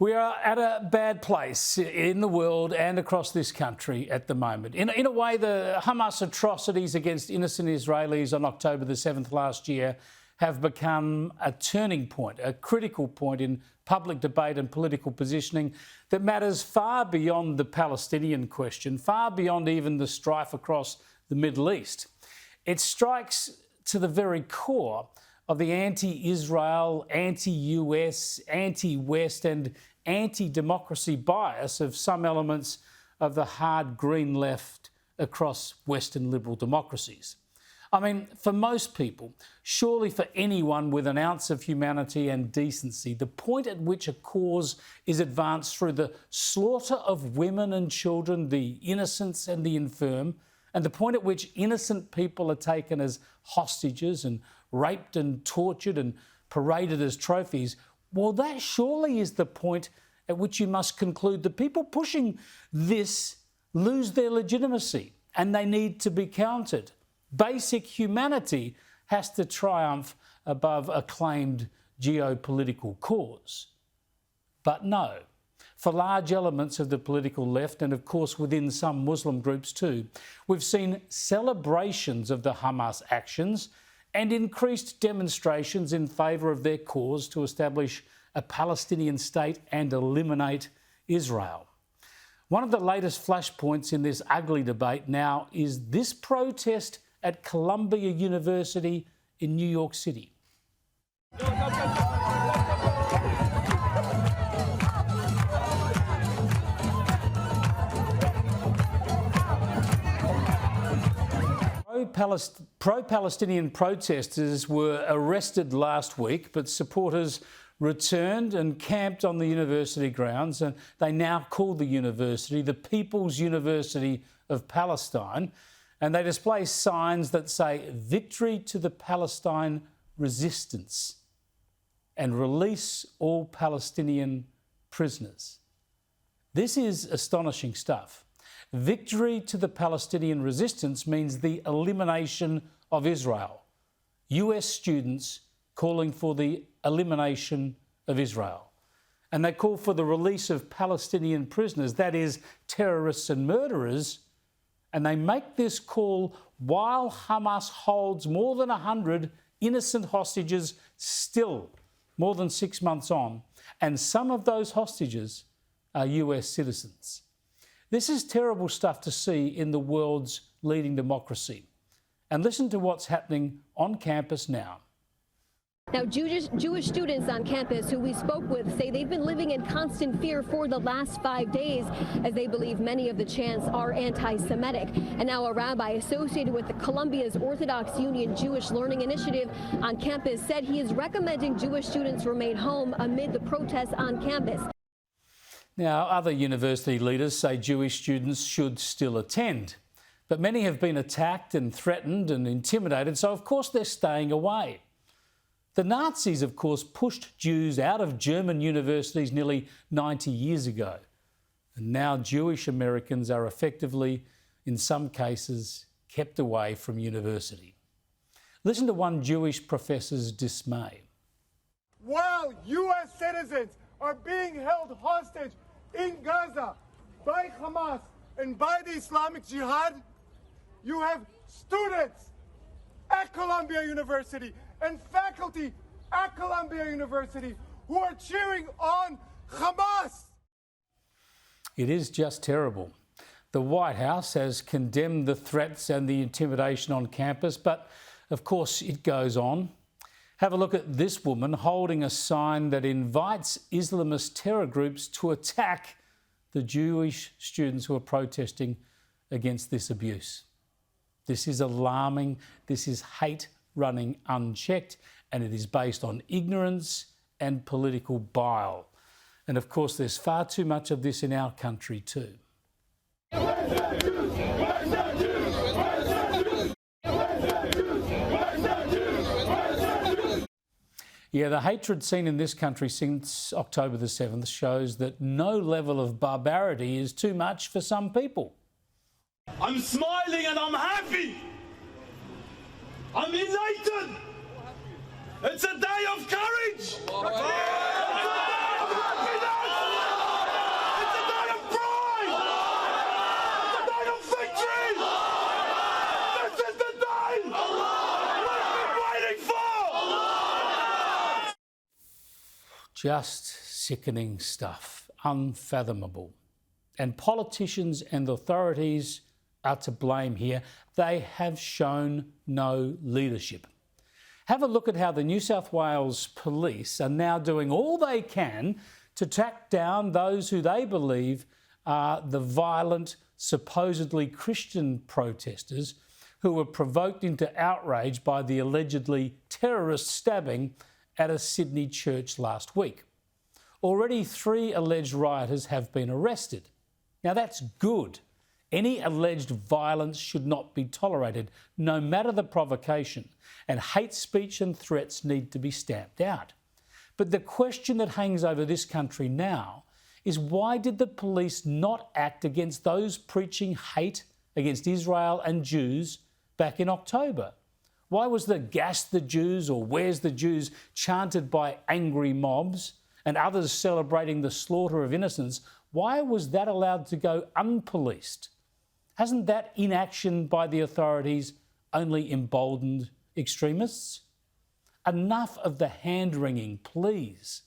We are at a bad place in the world and across this country at the moment. In a way, the Hamas atrocities against innocent Israelis on October the 7th last year have become a turning point, a critical point in public debate and political positioning that matters far beyond the Palestinian question, far beyond even the strife across the Middle East. It strikes to the very core of the anti-Israel, anti-US, anti-West and anti-democracy bias of some elements of the hard green left across Western liberal democracies. I mean, for most people, surely for anyone with an ounce of humanity and decency, the point at which a cause is advanced through the slaughter of women and children, the innocents and the infirm, and the point at which innocent people are taken as hostages and raped and tortured and paraded as trophies, well, that surely is the point at which you must conclude the people pushing this lose their legitimacy and they need to be counted. Basic humanity has to triumph above a claimed geopolitical cause. But no, for large elements of the political left, and of course within some Muslim groups too, we've seen celebrations of the Hamas actions and increased demonstrations in favour of their cause to establish a Palestinian state and eliminate Israel. One of the latest flashpoints in this ugly debate now is this protest at Columbia University in New York City. Pro-Palestinian protesters were arrested last week, but supporters returned and camped on the university grounds, and they now call the university the People's University of Palestine, and they display signs that say "Victory to the Palestine Resistance" and "Release all Palestinian prisoners." This is astonishing stuff. Victory to the Palestinian resistance means the elimination of Israel. US students calling for the elimination of Israel. And they call for the release of Palestinian prisoners, that is, terrorists and murderers. And they make this call while Hamas holds more than 100 innocent hostages still, more than 6 months on. And some of those hostages are US citizens. This is terrible stuff to see in the world's leading democracy. And listen to what's happening on campus now. Now, Jewish students on campus who we spoke with say they've been living in constant fear for the last 5 days as they believe many of the chants are anti-Semitic. And now a rabbi associated with the Columbia's Orthodox Union Jewish Learning Initiative on campus said he is recommending Jewish students remain home amid the protests on campus. Now, other university leaders say Jewish students should still attend, but many have been attacked and threatened and intimidated, so of course they're staying away. The Nazis, of course, pushed Jews out of German universities nearly 90 years ago, and now Jewish Americans are effectively, in some cases, kept away from university. Listen to one Jewish professor's dismay. While US citizens are being held hostage in Gaza by Hamas and by the Islamic Jihad, you have students at Columbia University and faculty at Columbia University who are cheering on Hamas. It is just terrible. The White House has condemned the threats and the intimidation on campus, but of course it goes on. Have a look at this woman holding a sign that invites Islamist terror groups to attack the Jewish students who are protesting against this abuse. This is alarming. This is hate running unchecked, and it is based on ignorance and political bile. And of course, there's far too much of this in our country too. Yeah, the hatred seen in this country since October the 7th shows that no level of barbarity is too much for some people. I'm smiling and I'm happy. I'm elated. It's a day of courage. It's a day of happiness. Just sickening stuff, unfathomable. And politicians and authorities are to blame here. They have shown no leadership. Have a look at how the New South Wales police are now doing all they can to track down those who they believe are the violent, supposedly Christian protesters who were provoked into outrage by the allegedly terrorist stabbing at a Sydney church last week. Already 3 alleged rioters have been arrested. Now that's good. Any alleged violence should not be tolerated, no matter the provocation, and hate speech and threats need to be stamped out. But the question that hangs over this country now is, why did the police not act against those preaching hate against Israel and Jews back in October? Why was the "Gas the Jews" or "Where's the Jews" chanted by angry mobs and others celebrating the slaughter of innocents? Why was that allowed to go unpoliced? Hasn't that inaction by the authorities only emboldened extremists? Enough of the hand-wringing, please.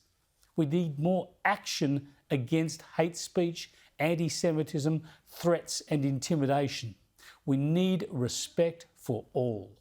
We need more action against hate speech, anti-Semitism, threats and intimidation. We need respect for all.